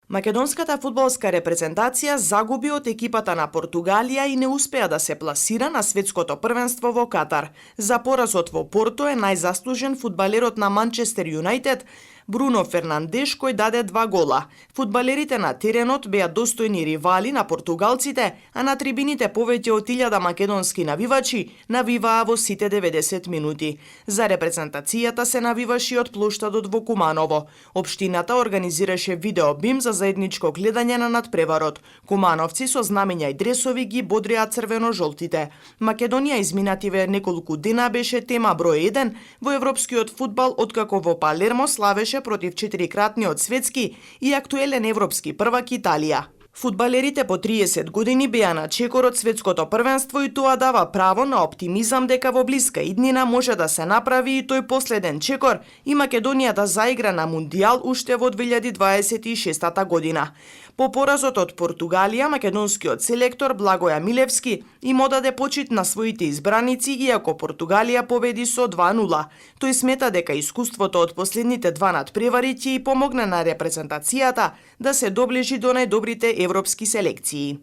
Македонската фудбалска репрезентација загуби од екипата на Португалија и не успеа да се пласира на светското првенство во Катар. За поразот во Порто е најзаслужен фудбалерот на Манчестер Юнајтед Бруно Фернандеш, кој даде 2 гола. Фудбалерите на теренот беа достојни ривали на португалците, а на трибините повеќе од 1000 македонски навивачи навиваа во сите 90 минути. За репрезентацијата се навиваше од плоштадот во Куманово. Општината организираше видео бим за заедничко гледање на надпреварот. Кумановци со знамења и дресови ги бодреа црвено-жолтите. Македонија изминативе неколку дена беше тема број 1 во европскиот фудбал, откако во Палермо славеше против 4-кратниот светски и актуелен европски првак Италија. Фудбалерите по 30 години беа на чекор од светското првенство и тоа дава право на оптимизам дека во блиска иднина може да се направи и тој последен чекор и Македонија да заигра на Мундијал уште во 2026 година. По поразот од Португалија, македонскиот селектор Благоја Милевски им одаде почит на своите избраници, иако Португалија победи со 2-0. Тој смета дека искуството од последните 2 надпревари ќе и помогне на репрезентацијата да се доближи до најдобрите европски селекции.